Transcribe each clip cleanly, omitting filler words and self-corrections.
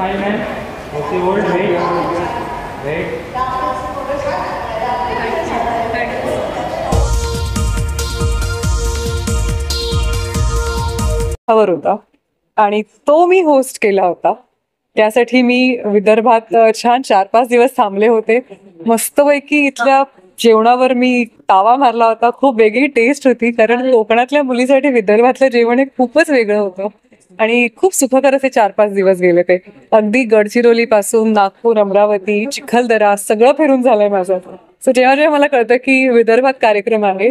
Smile, man. Okay, hold. Wait. वर होता आणि तो मी होस्ट केला होता. त्यासाठी मी विदर्भात छान 4-5 दिवस थांबले होते. मस्तपैकी इथल्या जेवणावर मी तावा मारला होता. खूप वेगळी टेस्ट होती, कारण कोकणातल्या मुलीसाठी विदर्भातलं जेवण हे खूपच वेगळं होतं आणि खूप सुखकर असे 4-5 दिवस गेले ते. अगदी गडचिरोली पासून नागपूर, अमरावती, चिखलदरा सगळं फिरून झालंय माझं. सो जेव्हा जेव्हा मला कळतं की विदर्भात कार्यक्रम आहे,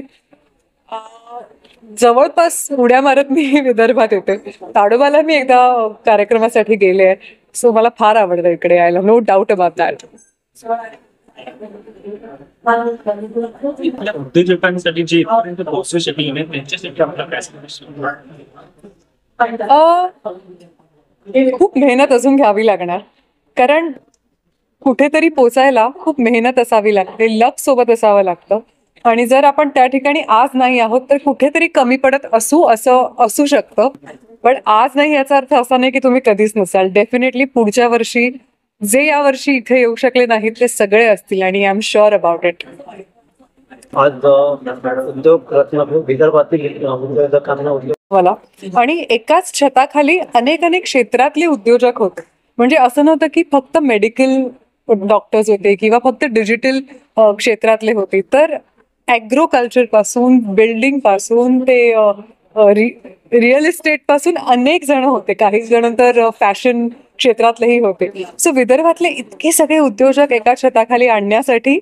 जवळपास उड्या मारत मी विदर्भात येते. ताडोबाला मी एकदा कार्यक्रमासाठी गेले आहे. सो मला फार आवडतं इकडे यायला, नो डाऊट अबाउट दॅट. उद्योजकांसाठी जे पोहोचू शकले त्यांच्यासाठी आपला खूप मेहनत अजून घ्यावी लागणार, कारण कुठेतरी पोचायला खूप मेहनत असावी लागते, लक सोबत असावं लागतं. आणि जर आपण त्या ठिकाणी आज नाही आहोत तर कुठेतरी कमी पडत असं असू शकतं. पण आज नाही याचा अर्थ असा नाही की तुम्ही कधीच नसाल. डेफिनेटली पुढच्या वर्षी जे या वर्षी इथे येऊ शकले नाहीत ते सगळे असतील आणि I am sure about it. आज उद्योग विदर्भातील मला आणि एकाच छताखाली अनेक क्षेत्रातले उद्योजक होते. म्हणजे असं नव्हतं की फक्त मेडिकल डॉक्टर्स होते किंवा फक्त डिजिटल क्षेत्रातले होते, तर ॲग्रोकल्चर पासून, बिल्डिंग पासून ते रिअल इस्टेट पासून अनेक जण होते. काही जण तर फॅशन क्षेत्रातलेही होते. सो विदर्भातले इतके सगळे उद्योजक एका छताखाली आणण्यासाठी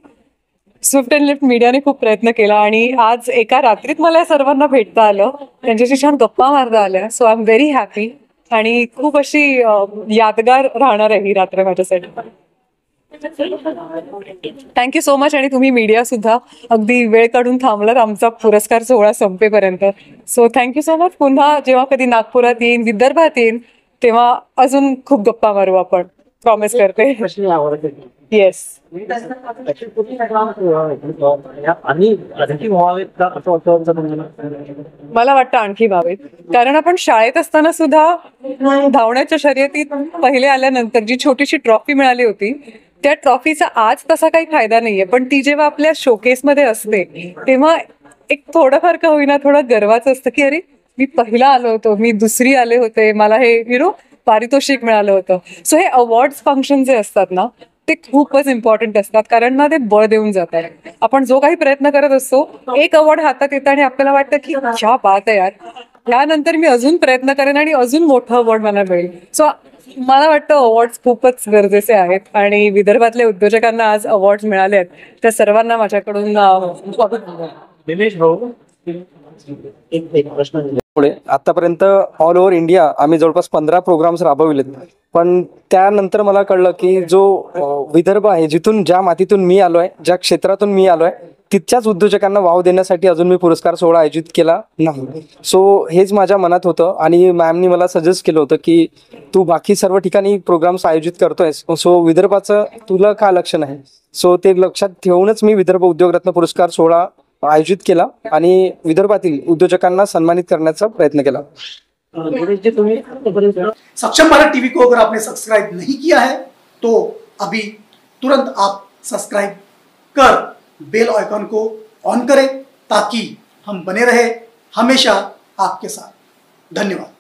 स्विफ्ट अँड लिफ्ट मीडियाने खूप प्रयत्न केला आणि आज एका रात्रीत मला या सर्वांना भेटता आलं, त्यांच्याशी छान गप्पा मारता आल्या. So I am very happy आणि खूप अशी यादगार राहणार आहे ही रात्र माझ्यासाठी. Thank you so much. आणि तुम्ही मीडिया सुद्धा अगदी वेळ काढून थांबलात आमचा पुरस्कार सोहळा संपेपर्यंत. So thank you so much. पुन्हा जेव्हा कधी नागपुरात येईन, विदर्भात येईन, तेव्हा अजून खूप गप्पा मारू आपण, प्रॉमिस करते. येस. मला वाटतं आणखी व्हावेत, कारण आपण शाळेत असताना सुद्धा धावण्याच्या शर्यतीत पहिले आल्यानंतर जी छोटीशी ट्रॉफी मिळाली होती, त्या ट्रॉफीचा आज तसा काही फायदा नाहीये, पण ती जेव्हा आपल्या शोकेसमध्ये असते तेव्हा एक थोडंफार का होईना थोडं गर्वाचं असतं की अरे मी पहिला आलो होतो, मी दुसरी आले होते, मला हे पारितोषिक मिळालं होतं. सो हे अवॉर्ड्स फंक्शन जे असतात ना ते खूपच इम्पॉर्टंट असतात, कारण ना ते बळ देऊन जातात. आपण जो काही प्रयत्न करत असतो, एक अवॉर्ड हातात येतं आणि आपल्याला वाटतं की क्या बात आहे यार, त्यानंतर मी अजून प्रयत्न करेन आणि अजून मोठं अवॉर्ड मला मिळेल. सो मला वाटतं अवॉर्ड्स खूपच गरजेचे आहेत आणि विदर्भातल्या उद्योजकांना आज अवॉर्ड मिळाले आहेत, त्या सर्वांना माझ्याकडून दिनेश भाऊ, एक प्रश्न. आतापर्यंत ऑल ओव्हर इंडिया आम्ही जवळपास 15 प्रोग्राम्स राबविलेत, पण त्यानंतर मला कळलं की जो विदर्भ आहे, जिथून ज्या मातीतून मी आलोय, ज्या क्षेत्रातून मी आलोय, तितक्याच उद्योजकांना वाव देण्यासाठी अजून मी पुरस्कार सोहळा आयोजित केला नाही. सो हेच माझ्या मनात होतं आणि मॅमनी मला सजेस्ट केलं होतं की तू बाकी सर्व ठिकाणी प्रोग्राम्स आयोजित करतोयस, सो विदर्भाचं तुला का लक्ष नाही. सो ते लक्षात ठेवूनच मी विदर्भ उद्योगरत्न पुरस्कार सोहळा आयोजित केला आणि विदर्भातील उद्योजकांना सन्मानित करण्याचा प्रयत्न केला. सक्षम भारत टीवी को अगर आपने सब्सक्राइब नहीं किया है तो अभी तुरंत आप सब्सक्राइब कर बेल आइकॉन को ऑन करें, ताकि हम बने रहे हमेशा आपके साथ. धन्यवाद.